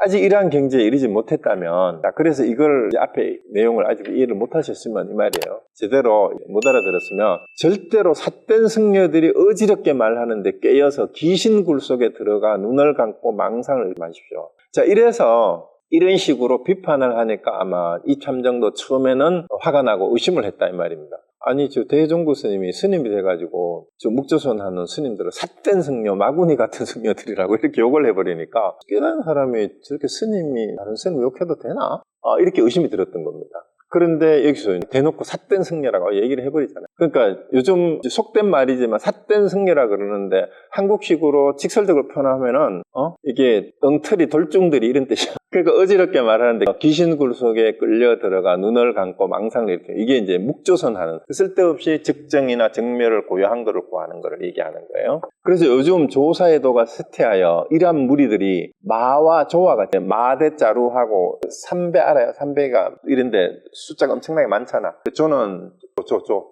아직 이러한 경지에 이르지 못했다면, 그래서 이걸 앞에 내용을 아직 이해를 못하셨으면 이 말이에요. 제대로 못 알아들었으면 절대로 삿된 승려들이 어지럽게 말하는데 깨어서 귀신굴 속에 들어가 눈을 감고 망상을 마십시오. 자, 이래서 이런 식으로 비판을 하니까 아마 이 참정도 처음에는 화가 나고 의심을 했다 이 말입니다. 아니, 저 대종구 스님이 스님이 돼가지고 저 묵조선 하는 스님들을 삿된 승려, 마구니 같은 승려들이라고 이렇게 욕을 해버리니까 깨달은 사람이 저렇게 스님이 다른 스님 욕해도 되나? 이렇게 의심이 들었던 겁니다. 그런데 여기서 대놓고 삿된 승려라고 얘기를 해버리잖아요. 그러니까 요즘 속된 말이지만 삿된 승려라 그러는데 한국식으로 직설적으로 표현하면은 이게 엉터리 돌중들이 이런 뜻이야. 그러니까 어지럽게 말하는데 귀신굴 속에 끌려 들어가 눈을 감고 망상을 이렇게, 이게 이제 묵조선 하는 쓸데없이 즉정이나 정멸을 고요한 거를 구하는 거를 얘기하는 거예요. 그래서 요즘 조사에도가 쇠퇴하여 이러한 무리들이 마와 조와 같은 마대자루하고 삼배 알아요? 삼배가 이런데 숫자가 엄청나게 많잖아. 조는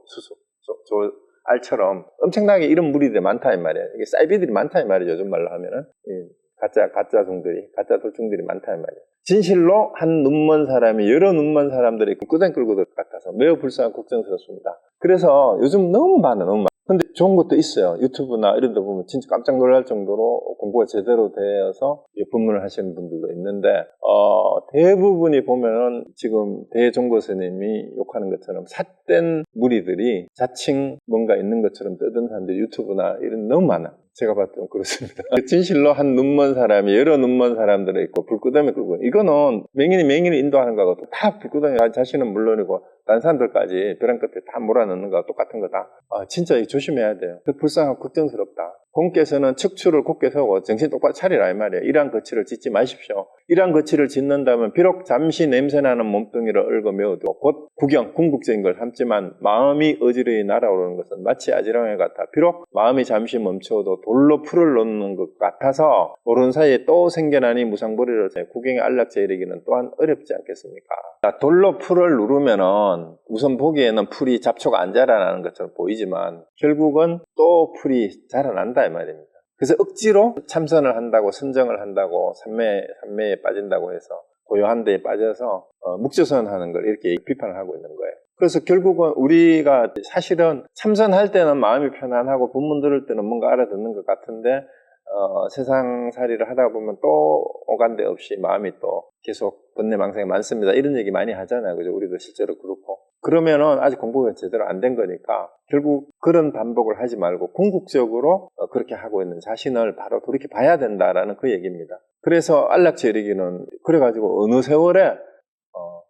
수수 알처럼 엄청나게 이런 무리들이 많다 이 말이에요. 이게 사이비들이 많다 이 말이죠. 요즘 말로 하면은 가짜 종들이, 가짜 돌중들이 많다 이 말이에요. 진실로 한 눈먼 사람이 여러 눈먼 사람들이 꾸댕 끌고 들 것 같아서 매우 불쌍하고 걱정스럽습니다. 그래서 요즘 너무 많아. 근데 좋은 것도 있어요. 유튜브나 이런 데 보면 진짜 깜짝 놀랄 정도로 공부가 제대로 되어서 법문을 하시는 분들도 있는데, 대부분이 보면은 지금 대종고 스님이 욕하는 것처럼 삿된 무리들이 자칭 뭔가 있는 것처럼 떠든 사람들이 유튜브나 이런 너무 많아. 제가 봤을 때 그렇습니다. 진실로 한 눈먼 사람이 여러 눈먼 사람들이 있고 불구덩이 끌고, 이거는 맹인이 인도하는 거하고 다 불구덩이, 자신은 물론이고 다른 사람들까지 벼랑 끝에 다 몰아넣는 거와 똑같은 거다. 진짜 조심해야 돼요. 불쌍하고 걱정스럽다. 공께서는 척추를 굳게 세우고 정신 똑바로 차리라 이 말이에요. 이러한 거치를 짓지 마십시오. 이러한 거치를 짓는다면 비록 잠시 냄새나는 몸뚱이를 얽어 메워도 곧 궁극적인 걸 삼지만 마음이 어지러이 날아오르는 것은 마치 아지랑이 같아 비록 마음이 잠시 멈춰도 돌로 풀을 놓는 것 같아서 모르는 사이에 또 생겨나니 무상보리를 구경의 안락자에 이르기는 또한 어렵지 않겠습니까? 돌로 풀을 누르면은 우선 보기에는 풀이 잡초가 안 자라나는 것처럼 보이지만 결국은 또 풀이 자라난다 이 말입니다. 그래서 억지로 참선을 한다고, 선정을 한다고, 삼매에 빠진다고 해서 고요한 데에 빠져서 묵조선 하는 걸 이렇게 비판을 하고 있는 거예요. 그래서 결국은 우리가 사실은 참선할 때는 마음이 편안하고 법문 들을 때는 뭔가 알아듣는 것 같은데 세상살이를 하다 보면 또 오간데 없이 마음이 또 계속 번뇌망상이 많습니다. 이런 얘기 많이 하잖아요. 그죠? 우리도 실제로 그렇고. 그러면은 아직 공부가 제대로 안 된 거니까 결국 그런 반복을 하지 말고 궁극적으로 그렇게 하고 있는 자신을 바로 돌이켜 봐야 된다라는 그 얘기입니다. 그래서 안락처 이르기는 그래가지고 어느 세월에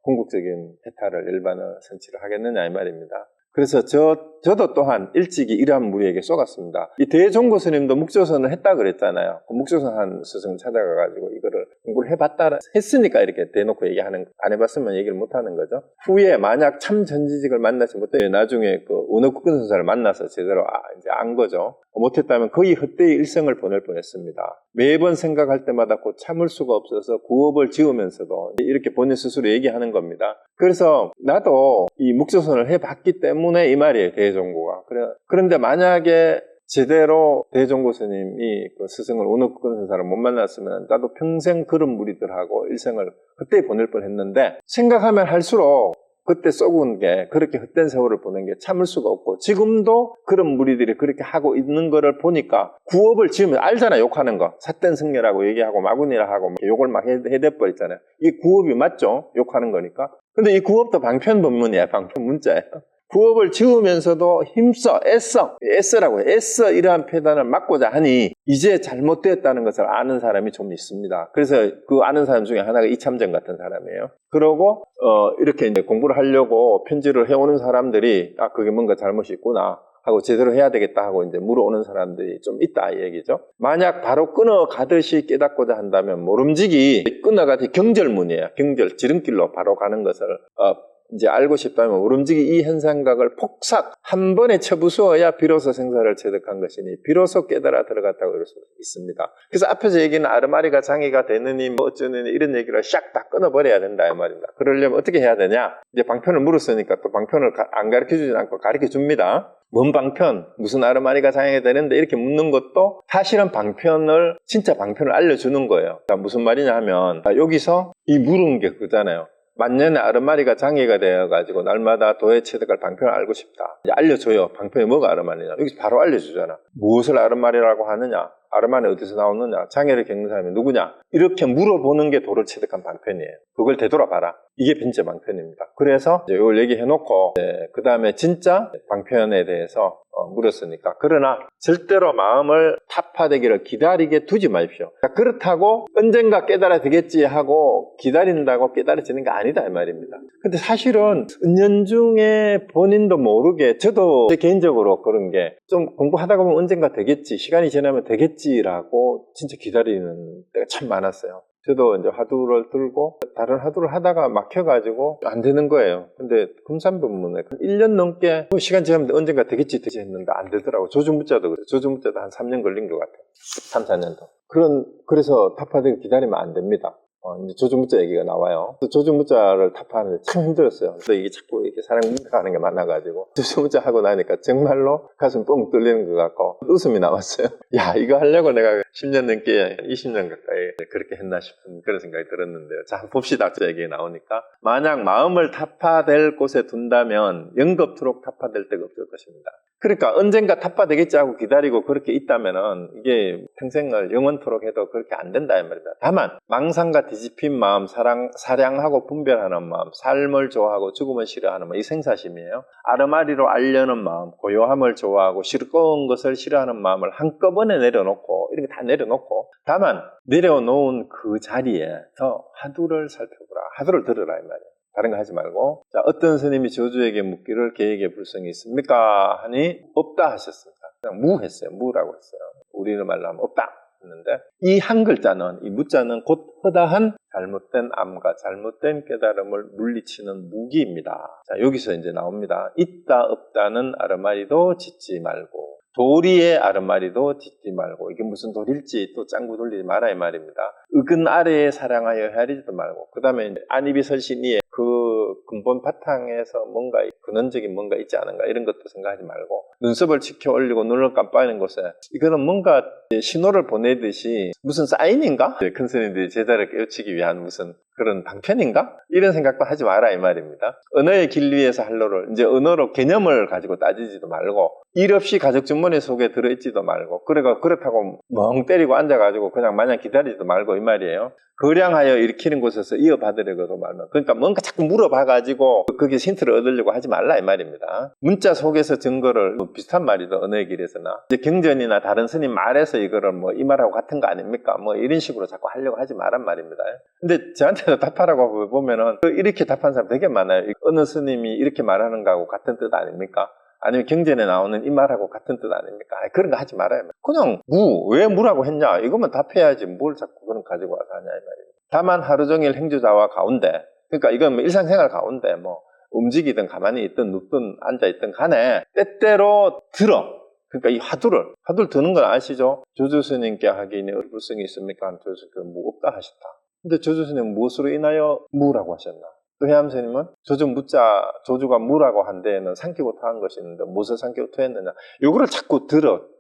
궁극적인 해탈을 일반을 성취를 하겠느냐 이 말입니다. 그래서 저도 또한 일찍이 이러한 무리에게 쏘갔습니다. 이 대종고 스님도 묵조선을 했다 그랬잖아요. 묵조선 한 스승 찾아가가지고 이거를 공부를 해봤다 했으니까 이렇게 대놓고 얘기하는, 안 해봤으면 얘기를 못하는 거죠. 후에 만약 참 전지직을 만나지 못해 나중에 그 운업국근 선사를 만나서 제대로 이제 안 거죠. 못했다면 거의 헛되이 일생을 보낼 뻔했습니다. 매번 생각할 때마다 곧 참을 수가 없어서 구업을 지으면서도 이렇게 본인 스스로 얘기하는 겁니다. 그래서 나도 이 묵조선을 해봤기 때문에 이 말이에요, 대종고가. 그런데 만약에 제대로 대종고 스님이 그 스승을 운업국근 선사를 못 만났으면 나도 평생 그런 무리들하고 일생을 헛되이 보낼 뻔했는데, 생각하면 할수록 그때 썩은 게, 그렇게 헛된 세월을 보낸 게 참을 수가 없고, 지금도 그런 무리들이 그렇게 하고 있는 거를 보니까 구업을 지으면 알잖아, 욕하는 거. 삿된 승려라고 얘기하고 마구니라 하고 욕을 막 해대버렸잖아요. 이게 구업이 맞죠? 욕하는 거니까. 근데 이 구업도 방편법문이야, 방편 문자예요. 구업을 지으면서도 힘써, 애써라고 해요. 애써 이러한 폐단을 막고자 하니 이제 잘못되었다는 것을 아는 사람이 좀 있습니다. 그래서 그 아는 사람 중에 하나가 이참전 같은 사람이에요. 그러고 이렇게 이제 공부를 하려고 편지를 해오는 사람들이 그게 뭔가 잘못이 있구나 하고 제대로 해야 되겠다 하고 이제 물어오는 사람들이 좀 있다 이 얘기죠. 만약 바로 끊어가듯이 깨닫고자 한다면 모름지기 끊어가듯이 경절문이에요. 경절, 지름길로 바로 가는 것을 이제 알고 싶다면 울음지기 이 현상각을 폭삭 한 번에 쳐부수어야 비로소 생사를 체득한 것이니 비로소 깨달아 들어갔다고 그럴 수 있습니다. 그래서 앞에서 얘기는 아르마리가 장애가 되느니 뭐 어쩌느니 이런 얘기를 샥 다 끊어버려야 된다 이 말입니다. 그러려면 어떻게 해야 되냐? 이제 방편을 물었으니까 또 방편을 안 가르쳐주지 않고 가르쳐줍니다. 뭔 방편? 무슨 아르마리가 장애가 되는데 이렇게 묻는 것도 사실은 방편을 진짜 방편을 알려주는 거예요. 무슨 말이냐 하면 여기서 이 물은 게 그거잖아요. 만년에 아르마리가 장애가 되어가지고 날마다 도의 체득할 방편을 알고 싶다. 이제 알려줘요. 방편이 뭐가 아르마리냐. 여기서 바로 알려주잖아. 무엇을 아르마리라고 하느냐. 아르마리 어디서 나오느냐. 장애를 겪는 사람이 누구냐. 이렇게 물어보는 게 도를 체득한 방편이에요. 그걸 되돌아봐라. 이게 진짜 방편입니다. 그래서 이걸 얘기해놓고 그 다음에 진짜 방편에 대해서 물었으니까. 그러나 절대로 마음을 타파되기를 기다리게 두지 마십시오. 그렇다고 언젠가 깨달아 되겠지 하고 기다린다고 깨달아지는 게 아니다 이 말입니다. 근데 사실은 은연중에 본인도 모르게 저도 제 개인적으로 그런 게 좀 공부하다가 보면 언젠가 되겠지 시간이 지나면 되겠지라고 진짜 기다리는 때가 참 많았어요. 저도 이제 화두를 들고 다른 화두를 하다가 막혀가지고 안 되는 거예요. 근데 금산법문에 1년 넘게 시간 지나면 언젠가 되겠지 했는데 안 되더라고. 조주무자도 그래요. 조주무자도 한 3년 걸린 것 같아요. 3, 4년도. 그래서 타파되기 기다리면 안 됩니다. 이제 조주무자 얘기가 나와요. 조주무자를 타파하는데 참 힘들었어요. 그래서 이게 자꾸 이렇게 사랑 문가하는 게 많아가지고 조주무자 하고 나니까 정말로 가슴 뻥 뚫리는 것 같고 웃음이 나왔어요. 야, 이거 하려고 내가 10년 넘게 20년 가까이 그렇게 했나 싶은 그런 생각이 들었는데요. 자, 한번 봅시다. 저 얘기 나오니까. 만약 마음을 타파될 곳에 둔다면 영겁토록 타파될 데가 없을 것입니다. 그러니까 언젠가 타파되겠지 하고 기다리고 그렇게 있다면은 이게 평생을 영원토록 해도 그렇게 안 된다 이 말입니다. 다만 망상과 뒤집힌 마음, 사량하고 분별하는 마음, 삶을 좋아하고 죽음을 싫어하는 마음, 이 생사심이에요. 아르마리로 알려는 마음, 고요함을 좋아하고 싫은 것을 싫어하는 마음을 한꺼번에 내려놓고 이렇게 다 내려놓고 다만 내려놓은 그 자리에서 화두를 살펴보라. 화두를 들으라 이 말이에요. 다른 거 하지 말고. 자, 어떤 스님이 조주에게 묻기를 계에게 불성이 있습니까? 하니 없다 하셨습니다. 그냥 무했어요. 무라고 했어요. 우리는 말로 하면 없다 했는데 이 한 글자는, 이 무자는 곧 허다한 잘못된 암과 잘못된 깨달음을 물리치는 무기입니다. 자, 여기서 이제 나옵니다. 있다 없다는 아르마리도 짓지 말고 도리의 아르마리도 짓지 말고 이게 무슨 도리일지 또 짱구 돌리지 마라 이 말입니다. 의근 아래에 사랑하여 헤아리지도 말고 그 다음에 안입이 설신이에 그 근본 바탕에서 뭔가 근원적인 뭔가 있지 않은가 이런 것도 생각하지 말고 눈썹을 치켜 올리고 눈을 깜빡이는 곳에 이거는 뭔가 신호를 보내듯이 무슨 사인인가? 큰 스님들이 제자를 깨우치기 위한 무슨 그런 방편인가? 이런 생각도 하지 마라 이 말입니다. 언어의 길 위에서 할로를 이제 언어로 개념을 가지고 따지지도 말고 일 없이 가족 주머니 속에 들어있지도 말고 그렇다고 멍 때리고 앉아가지고 그냥 마냥 기다리지도 말고 이 말이에요. 거량하여 일으키는 곳에서 이어받으려고도 말면 그러니까 뭔가 자꾸 물어봐가지고 거기에 힌트를 얻으려고 하지 말라 이 말입니다. 문자 속에서 증거를 비슷한 말이죠. 언어의 길에서나 이제 경전이나 다른 스님 말에서 이거를 뭐 이 말하고 같은 거 아닙니까? 뭐 이런 식으로 자꾸 하려고 하지 말란 말입니다. 근데 저한테도 답하라고 보면은 이렇게 답한 사람 되게 많아요. 어느 스님이 이렇게 말하는 거하고 같은 뜻 아닙니까? 아니면 경전에 나오는 이 말하고 같은 뜻 아닙니까? 그런 거 하지 말아요. 그냥 왜 무라고 했냐? 이것만 답해야지 뭘 자꾸 그런 거 가지고 와서 하냐 이 말입니다. 다만 하루 종일 행주자와 가운데 그러니까 이건 뭐 일상생활 가운데 뭐 움직이든 가만히 있든 눕든 앉아있든 간에 때때로 들어. 그러니까 이 화두를 드는 건 아시죠? 조주스님께 하기니 불성이 있습니까? 조주스님은 뭐 없다 하셨다. 근데 조주스님은 무엇으로 인하여 무라고 하셨나? 또 해암스님은 조주가 무라고 한 데에는 삼키고 토한 것이 있는데 무엇을 삼키고 토했느냐 요거를 자꾸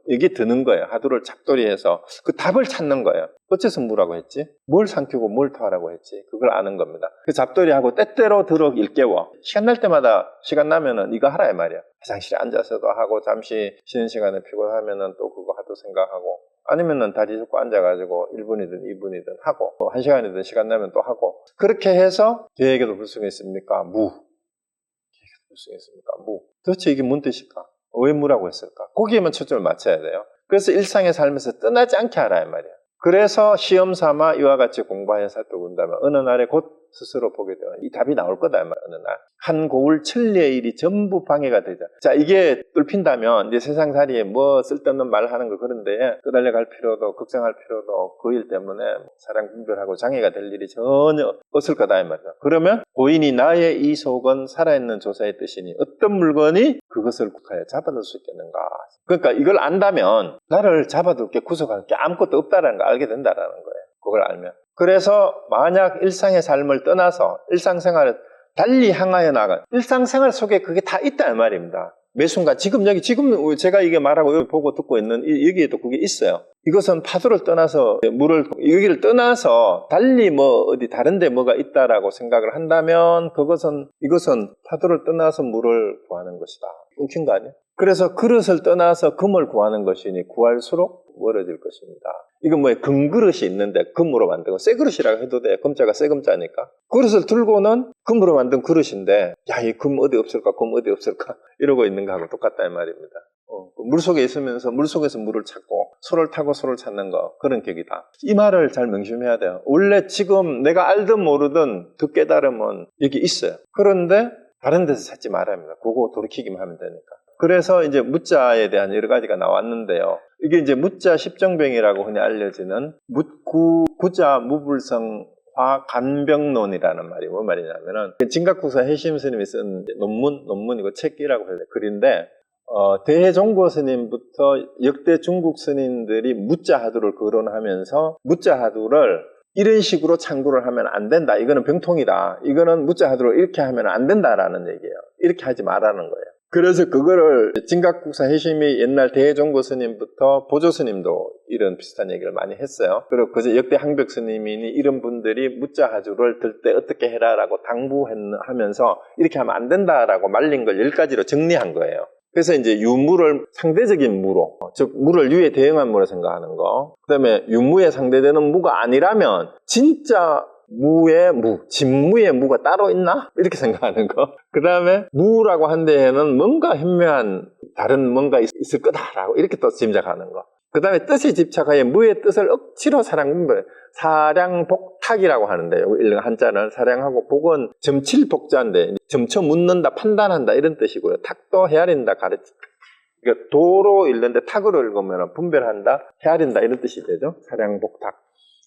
이게 드는 거예요. 하두를 잡돌이해서 그 답을 찾는 거예요. 어째서 무라고 했지? 뭘 삼키고 뭘 토하라고 했지? 그걸 아는 겁니다. 그 잡돌이하고 때때로 일깨워 시간 날 때마다 시간 나면은 이거 하라 이 말이야. 화장실에 앉아서도 하고 잠시 쉬는 시간에 피곤하면은 또 그거 하도 생각하고 아니면은 다리 잡고 앉아가지고 1분이든 2분이든 하고 또 1시간이든 시간 나면 또 하고 그렇게 해서 계에게도 불성이 있습니까? 무. 계에게도 불성이 있습니까? 무. 도대체 이게 뭔 뜻일까? 왜 무라고 했을까? 거기에만 초점을 맞춰야 돼요. 그래서 일상의 삶에서 떠나지 않게 하라 이 말이에요. 그래서 시험 삼아 이와 같이 공부하여 살펴본다면 어느 날에 곧 스스로 보게 돼요. 이 답이 나올 거다 어느 날. 한 고울 천리의 일이 전부 방해가 되죠. 자, 이게 뚫힌다면 이제 세상살이에 뭐 쓸데없는 말 하는 거 그런데 끄달려갈 필요도 걱정할 필요도 그 일 때문에 사랑 분별하고 장애가 될 일이 전혀 없을 거다 이 말이야. 그러면 고인이 나의 이 속은 살아있는 조사의 뜻이니 어떤 물건이 그것을 국하여 잡아둘 수 있겠는가. 그러니까 이걸 안다면 나를 잡아둘 게 구속할 게 아무것도 없다는 걸 알게 된다는 거예요. 그걸 알면. 그래서 만약 일상의 삶을 떠나서 일상생활을 달리 향하여 나가 일상생활 속에 그게 다 있다 이 말입니다. 매 순간 지금 제가 이게 말하고 여기 보고 듣고 있는 여기에도 그게 있어요. 이것은 파도를 떠나서 물을 여기를 떠나서 달리 뭐 어디 다른데 뭐가 있다라고 생각을 한다면 이것은 파도를 떠나서 물을 구하는 것이다. 끊긴 거 아니에요? 그래서 그릇을 떠나서 금을 구하는 것이니 구할수록 멀어질 것입니다. 이건 뭐예요? 금그릇이 있는데 금으로 만든 거. 새 그릇이라고 해도 돼. 금자가 새 금자니까. 그릇을 들고는 금으로 만든 그릇인데 야, 이 금 어디 없을까? 금 어디 없을까? 이러고 있는 거하고 똑같다 이 말입니다. 물속에 있으면서 물속에서 물을 찾고 소를 타고 소를 찾는 거 그런 격이다. 이 말을 잘 명심해야 돼요. 원래 지금 내가 알든 모르든 그 깨달음은 여기 있어요. 그런데 다른 데서 찾지 말아야 합니다. 그거 돌이키기만 하면 되니까. 그래서 이제 무자에 대한 여러 가지가 나왔는데요. 이게 이제 무자 십정병이라고 흔히 알려지는 구자 무불성화 간병론이라는 말이 뭐 말이냐면은 진각국사 해심 스님이 쓴 논문이고 책이라고 해요. 글인데 대종고 스님부터 역대 중국 스님들이 무자하두를 거론하면서 무자하두를 이런 식으로 창구를 하면 안 된다. 이거는 병통이다. 이거는 무자하두를 이렇게 하면 안 된다라는 얘기예요. 이렇게 하지 말라는 거예요. 그래서 그거를 진각국사 해심이 옛날 대종고 스님부터 보조 스님도 이런 비슷한 얘기를 많이 했어요. 그리고 그저 역대 항벽 스님이니 이런 분들이 무자하두를 들 때 어떻게 해라라고 당부하면서 이렇게 하면 안 된다라고 말린 걸 10가지로 정리한 거예요. 그래서 이제 유무를 상대적인 무로, 즉 무를 유에 대응한 무로 생각하는 거. 그다음에 유무에 상대되는 무가 아니라면 진짜 무의 무, 진무의 무가 따로 있나? 이렇게 생각하는 거. 그 다음에 무라고 한 데에는 뭔가 현묘한 다른 뭔가 있을 거다라고 이렇게 또 짐작하는 거. 그 다음에 뜻에 집착하여 무의 뜻을 억지로 사량복탁이라고 하는데 여기 한자는 사량하고 복은 점칠복자인데 점쳐 묻는다, 판단한다 이런 뜻이고요. 탁도 헤아린다, 가르친다. 그러니까 도로 읽는데 탁으로 읽으면 분별한다, 헤아린다 이런 뜻이 되죠. 사량복탁.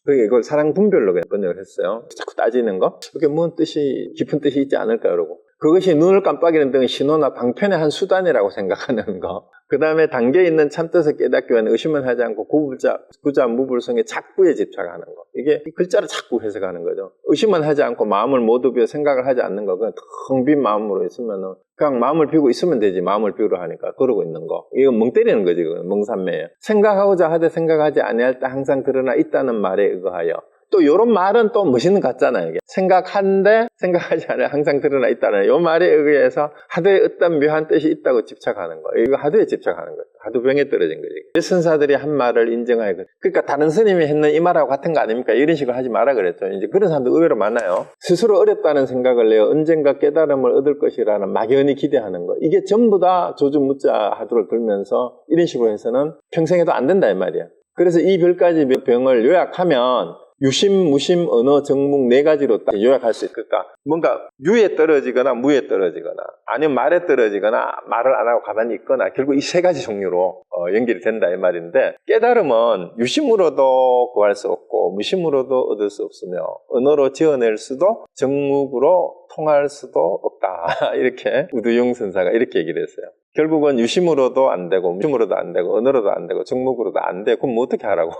이걸 사랑 분별로 번역을 했어요. 자꾸 따지는 거. 그게 뭔 뜻이, 깊은 뜻이 있지 않을까, 그러고. 그것이 눈을 깜빡이는 등의 신호나 방편의 한 수단이라고 생각하는 거. 그 다음에 단계에 있는 참뜻을 깨닫기 위한 의심을 하지 않고 구자 무불성의 작부에 집착하는 거. 이게 글자를 자꾸 해석하는 거죠. 의심은 하지 않고 마음을 모두 비워 생각을 하지 않는 거. 그냥 텅 빈 마음으로 있으면은 그냥 마음을 비우고 있으면 되지. 마음을 비우려 하니까 그러고 있는 거. 이건 멍 때리는 거지. 멍삼매예요. 생각하고자 하되 생각하지 아니할 때 항상 드러나 있다는 말에 의거하여. 또 이런 말은 또 멋있는 것 같잖아요. 이게. 생각한데 생각하지 않아요. 항상 드러나 있다는 이 말에 의해서 하도에 어떤 묘한 뜻이 있다고 집착하는 거. 이거 하도에 집착하는 거예요. 하도병에 떨어진 거지. 선사들이 한 말을 인정하여. 그러니까 다른 스님이 했는 이 말하고 같은 거 아닙니까? 이런 식으로 하지 마라 그랬죠. 이제 그런 사람도 의외로 많아요. 스스로 어렵다는 생각을 내어 언젠가 깨달음을 얻을 것이라는 막연히 기대하는 거. 이게 전부 다 조주무자 하도를 들면서 이런 식으로 해서는 평생에도 안 된다 이 말이야. 그래서 이 10가지 병을 요약하면 유심, 무심, 언어, 정묵 4가지로 딱 요약할 수 있을까? 뭔가 유에 떨어지거나 무에 떨어지거나 아니면 말에 떨어지거나 말을 안 하고 가만히 있거나 결국 이 3가지 종류로 연결이 된다 이 말인데 깨달음은 유심으로도 구할 수 없고 무심으로도 얻을 수 없으며 언어로 지어낼 수도 정묵으로 통할 수도 없다. 이렇게 우두용 선사가 이렇게 얘기를 했어요. 결국은 유심으로도 안 되고 무심으로도 안 되고 언어로도 안 되고 정묵으로도 안 되고 그럼 뭐 어떻게 하라고?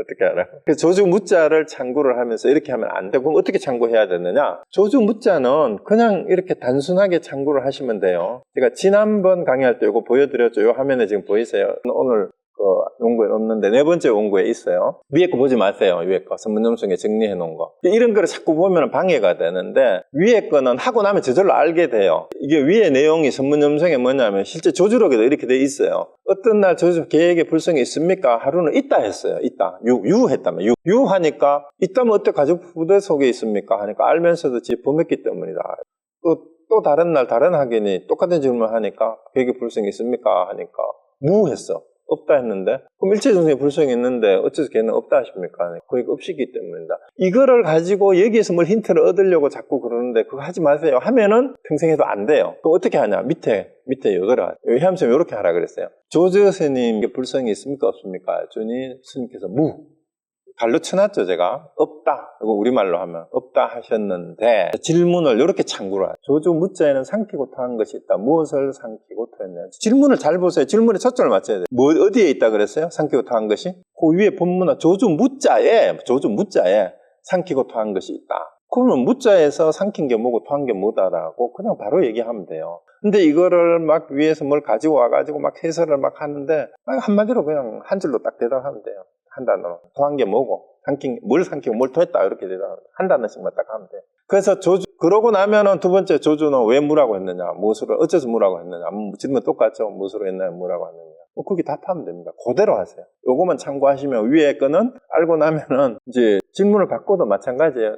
어떻게 하라고? 그래서 조주무자를 창구를 하면서 이렇게 하면 안 되고 그럼 어떻게 창구해야 되느냐? 조주무자는 그냥 이렇게 단순하게 창구를 하시면 돼요. 제가 지난번 강의할 때 이거 보여드렸죠. 이 화면에 지금 보이세요? 오늘 원고에 없는데 4번째 원고에 있어요. 위에 거 보지 마세요. 위에 거 선문점성에 정리해 놓은 거. 이런 거를 자꾸 보면 방해가 되는데 위에 거는 하고 나면 저절로 알게 돼요. 이게 위에 내용이 선문점성에 뭐냐면 실제 조주록에도 이렇게 돼 있어요. 어떤 날 조주 계획에 불성이 있습니까? 하루는 있다 했어요. 있다. 유했다면 유하니까 있다면 어때 가족 부대 속에 있습니까? 하니까 알면서도 범했기 때문이다. 또 다른 날 다른 학인이 똑같은 질문을 하니까 계획에 불성이 있습니까? 하니까 무했어. 없다 했는데 그럼 일체증상이 불성이 있는데 어째서 걔는 없다 하십니까? 거의 없이기 때문입니다. 이거를 가지고 여기에서 뭘 힌트를 얻으려고 자꾸 그러는데 그거 하지 마세요 하면은 평생 해도 안 돼요. 그럼 어떻게 하냐? 밑에 요거를 해암쌤이 이렇게 하라 그랬어요. 조조 스님께 불성이 있습니까 없습니까? 주니 스님께서 달로 쳐놨죠 제가. 없다. 이거 우리말로 하면 없다 하셨는데 질문을 이렇게 참고를 하죠. 조주 무자에는 삼키고 토한 것이 있다. 무엇을 삼키고 토했냐. 질문을 잘 보세요. 질문에 초점을 맞춰야 돼요. 어디에 있다 그랬어요? 삼키고 토한 것이? 그 위에 본문은 조주 무자에 삼키고 토한 것이 있다. 그러면 무자에서 삼킨 게 뭐고 토한 게 뭐다라고 그냥 바로 얘기하면 돼요. 근데 이거를 막 위에서 뭘 가지고 와가지고 막 해설을 막 하는데 한마디로 그냥 한 줄로 딱 대답하면 돼요. 한 단어로. 토한 게 뭐고, 뭘 삼키고 뭘 토했다. 이렇게 대답. 한 단어씩만 딱 하면 돼요. 그래서 그러고 나면은 두 번째 조주는 왜 무라고 했느냐, 무엇으로, 어째서 무라고 했느냐. 질문 똑같죠. 무엇으로 했느냐, 무라고 했느냐. 거기 답하면 됩니다. 그대로 하세요. 요거만 참고하시면 위에 거는 알고 나면은 이제 질문을 바꿔도 마찬가지예요.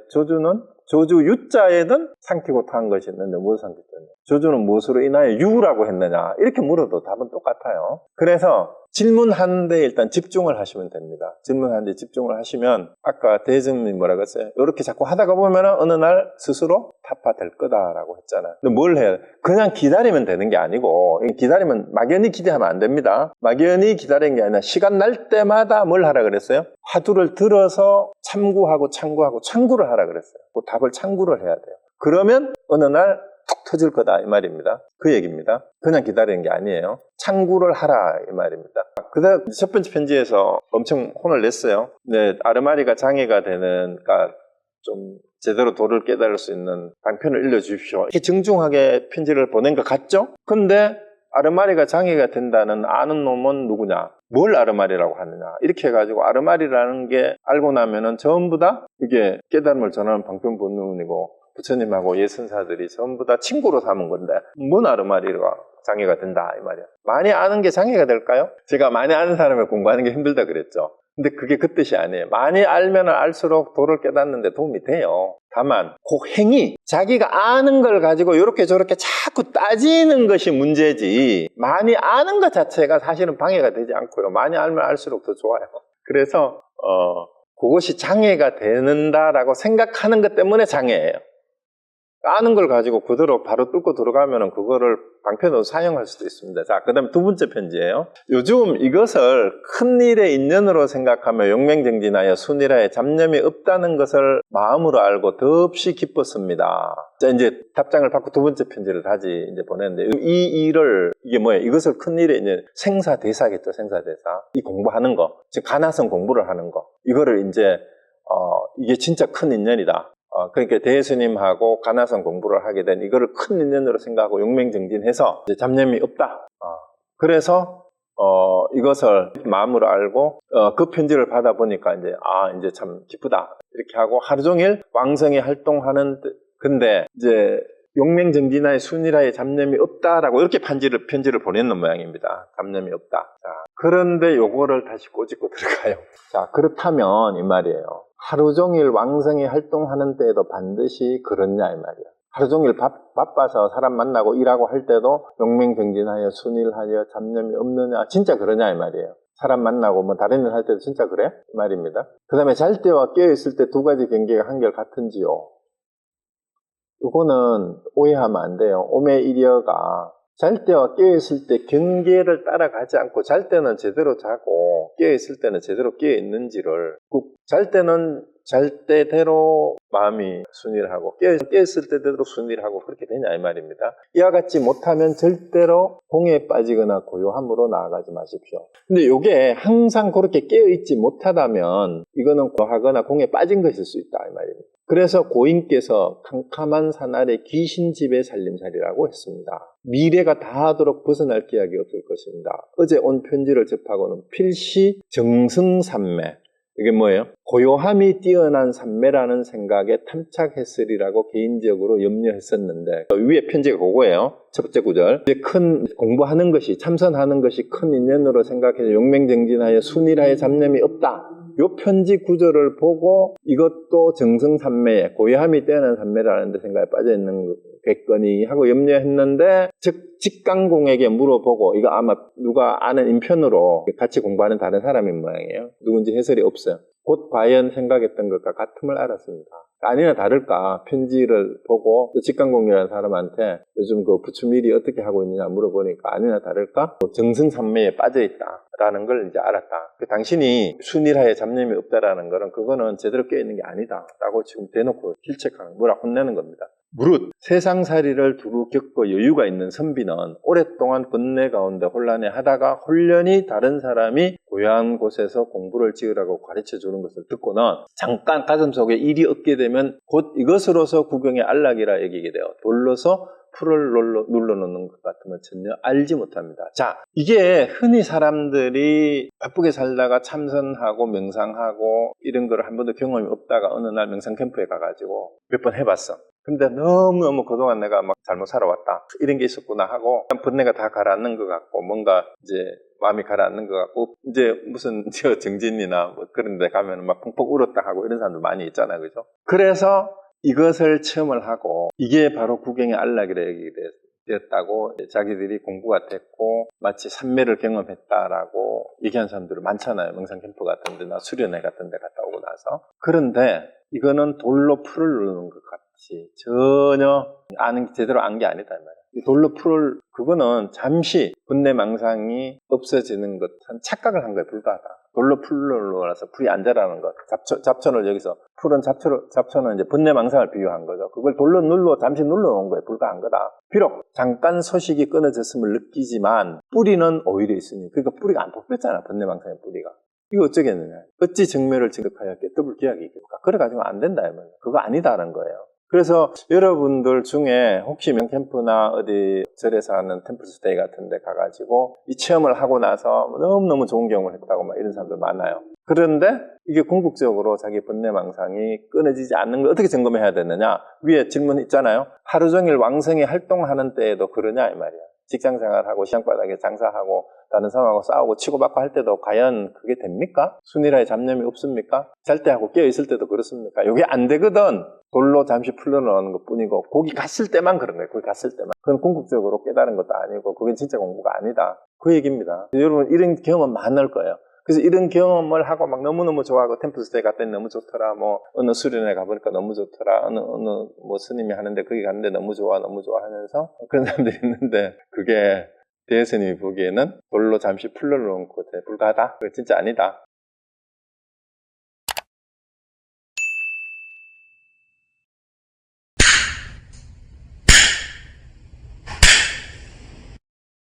조주 유자에는 삼키고 토한 것이 있는데 무엇을 삼켰느냐. 조주는 무엇으로 인하여 유라고 했느냐. 이렇게 물어도 답은 똑같아요. 그래서 질문하는데 일단 집중을 하시면 됩니다. 질문하는데 집중을 하시면 아까 대승님이 뭐라고 했어요? 이렇게 자꾸 하다가 보면 어느 날 스스로 타파될 거다라고 했잖아요. 근데 뭘 해요? 그냥 기다리면 되는 게 아니고 기다리면 막연히 기대하면 안 됩니다. 막연히 기다리는 게 아니라 시간 날 때마다 뭘 하라 그랬어요? 화두를 들어서 참구를 하라 그랬어요. 그 답을 참구를 해야 돼요. 그러면 어느 날 툭 터질 거다 이 말입니다. 그 얘기입니다. 그냥 기다리는 게 아니에요. 참구를 하라 이 말입니다. 그다음 첫 번째 편지에서 엄청 혼을 냈어요. 네, 아르마리가 장애가 되는, 그러니까 좀 제대로 도를 깨달을 수 있는 방편을 일러주십시오. 이렇게 정중하게 편지를 보낸 것 같죠? 근데 아르마리가 장애가 된다는 아는 놈은 누구냐? 뭘 아르마리라고 하느냐? 이렇게 해가지고 아르마리라는 게 알고 나면은 전부 다 이게 깨달음을 전하는 방편 본능이고 부처님하고 예선사들이 전부 다 친구로 삼은 건데 뭔 아르마리가 장애가 된다 이 말이야. 많이 아는 게 장애가 될까요? 제가 많이 아는 사람을 공부하는 게 힘들다 그랬죠. 근데 그게 그 뜻이 아니에요. 많이 알면 알수록 도를 깨닫는 데 도움이 돼요. 다만 그 행위, 자기가 아는 걸 가지고 이렇게 저렇게 자꾸 따지는 것이 문제지 많이 아는 것 자체가 사실은 방해가 되지 않고요. 많이 알면 알수록 더 좋아요. 그래서 그것이 장애가 되는다라고 생각하는 것 때문에 장애예요. 아는 걸 가지고 그대로 바로 뚫고 들어가면 그거를 방편으로 사용할 수도 있습니다. 자, 그 다음에 두 번째 편지예요. 요즘 이것을 큰일의 인연으로 생각하며 용맹정진하여 순일하에 잡념이 없다는 것을 마음으로 알고 더없이 기뻤습니다. 자, 이제 답장을 받고 두 번째 편지를 다시 이제 보냈는데 이게 뭐예요? 이것을 큰일의 인연, 생사대사겠죠, 생사대사. 이 공부하는 거, 즉 가나성 공부를 하는 거. 이거를 이제 이게 진짜 큰 인연이다. 그러니까 대스님하고 가나성 공부를 하게 된 이거를 큰 인연으로 생각하고 용맹정진해서 이제 잡념이 없다. 그래서 이것을 마음으로 알고 그 편지를 받아보니까 이제 참 기쁘다 이렇게 하고 하루 종일 왕성히 활동하는. 근데 이제 용맹정진하에 순일하에 잡념이 없다라고 이렇게 편지를 보내는 모양입니다. 잡념이 없다. 자, 그런데 요거를 다시 꼬집고 들어가요. 자, 그렇다면 이 말이에요. 하루 종일 왕성히 활동하는 때에도 반드시 그렇냐 이 말이에요. 하루 종일 바빠서 사람 만나고 일하고 할 때도 용맹정진하여 순일하여 잡념이 없느냐, 진짜 그러냐 이 말이에요. 사람 만나고 뭐 다른 일 할 때도 진짜 그래? 이 말입니다. 그 다음에 잘 때와 깨어있을 때 두 가지 경계가 한결같은지요. 이거는 오해하면 안 돼요. 오매이려가 잘 때와 깨어있을 때 경계를 따라가지 않고 잘 때는 제대로 자고 깨어있을 때는 제대로 깨어있는지를, 잘 때는 잘 때대로 마음이 순일하고 깨어있을 때대로 순일하고 그렇게 되냐 이 말입니다. 이와 같이 못하면 절대로 공에 빠지거나 고요함으로 나아가지 마십시오. 근데 이게 항상 그렇게 깨어있지 못하다면 이거는 고하거나 공에 빠진 것일 수 있다 이 말입니다. 그래서 고인께서 캄캄한 사날에 귀신집에 살림살이라고 했습니다. 미래가 다하도록 벗어날 기약이 없을 것입니다. 어제 온 편지를 접하고는 필시 정승삼매, 이게 뭐예요? 고요함이 뛰어난 삼매라는 생각에 탐착했으리라고 개인적으로 염려했었는데, 위에 편지가 그거예요. 첫 번째 구절. 이제 큰 공부하는 것이, 참선하는 것이 큰 인연으로 생각해서 용맹정진하여 순일하에 잡념이 없다. 요 편지 구조를 보고 이것도 정승삼매에 고요함이 뛰어난 삼매라는 데 생각에 빠져있는 겠거니 하고 염려했는데, 즉 직강공에게 물어보고, 이거 아마 누가 아는 인편으로 같이 공부하는 다른 사람인 모양이에요. 누군지 해설이 없어요. 곧 과연 생각했던 것과 같음을 알았습니다. 아니나 다를까 편지를 보고 직강공이라는 사람한테 요즘 그 부추밀이 어떻게 하고 있느냐 물어보니까 아니나 다를까 정승삼매에 빠져있다라는 걸 이제 알았다. 당신이 순일하에 잡념이 없다라는 거는 그거는 제대로 깨어있는 게 아니다라고 지금 대놓고 실책하는, 뭐라 혼내는 겁니다. 무릇 세상살이를 두루 겪고 여유가 있는 선비는 오랫동안 번뇌 가운데 혼란해 하다가 홀련히 다른 사람이 고요한 곳에서 공부를 지으라고 가르쳐 주는 것을 듣고는 잠깐 가슴속에 일이 없게 되면 곧 이것으로서 구경의 안락이라 여기게 돼요. 돌려서 풀을 눌러놓는 것 같으면 전혀 알지 못합니다. 자, 이게 흔히 사람들이 바쁘게 살다가 참선하고 명상하고 이런 걸 한 번도 경험이 없다가 어느 날 명상 캠프에 가가지고 몇 번 해봤어. 근데 너무너무 그동안 내가 막 잘못 살아왔다, 이런 게 있었구나 하고 번뇌가 다 가라앉는 것 같고 뭔가 이제 마음이 가라앉는 것 같고, 이제 무슨 저 정진이나 뭐 그런 데 가면 막 펑펑 울었다 하고 이런 사람들 많이 있잖아요. 그죠? 그래서 이것을 체험을 하고 이게 바로 구경의 안락이라 얘기가 되었다고, 자기들이 공부가 됐고 마치 삼매를 경험했다라고 얘기한 사람들이 많잖아요. 명상 캠프 같은 데나 수련회 같은 데 갔다 오고 나서. 그런데 이거는 돌로 풀을 누르는 것 같이 전혀 제대로 안 게 아니다 이 말이야. 이 돌로 풀을, 그거는 잠시 번뇌망상이 없어지는 것, 한 착각을 한 거에 불과하다. 돌로 풀을 눌러서 풀이 안 자라는 것. 잡초를 여기서, 풀은 잡초는 이제 번뇌망상을 비유한 거죠. 그걸 돌로 잠시 눌러놓은 거에 불과한 거다. 비록 잠깐 소식이 끊어졌음을 느끼지만 뿌리는 오히려 있으니, 그러니까 뿌리가 안 뽑혔잖아, 번뇌망상의 뿌리가. 이거 어쩌겠느냐. 어찌 정멸을 증득하여 깨뜨릴 기약이 있겠까. 그래가지고 안 된다, 이 말이야. 그거 아니다는 거예요. 그래서 여러분들 중에 혹시 명캠프나 어디 절에서 하는 템플스테이 같은 데 가가지고 이 체험을 하고 나서 너무너무 좋은 경험을 했다고 막 이런 사람들 많아요. 그런데 이게 궁극적으로 자기 번뇌망상이 끊어지지 않는 걸 어떻게 점검해야 되느냐. 위에 질문 있잖아요. 하루 종일 왕성히 활동하는 때에도 그러냐 이 말이야. 직장생활하고 시장바닥에 장사하고 다른 사람하고 싸우고 치고받고 할 때도 과연 그게 됩니까? 순일하에 잡념이 없습니까? 잘 때 하고 깨어있을 때도 그렇습니까? 이게 안 되거든. 돌로 잠시 풀려놓는 것 뿐이고, 거기 갔을 때만 그런 거예요. 거기 갔을 때만. 그건 궁극적으로 깨달은 것도 아니고 그건 진짜 공부가 아니다. 그 얘기입니다. 여러분 이런 경험은 많을 거예요. 그래서 이런 경험을 하고 막 너무너무 좋아하고 템플스테이 갔더니 너무 좋더라, 뭐 어느 수련회 가보니까 너무 좋더라, 어느 뭐 스님이 하는데 거기 갔는데 너무 좋아 하면서 그런 사람들이 있는데, 그게 대스님이 보기에는 돌로 잠시 풀러놓은 것에 불과하다. 그게 진짜 아니다.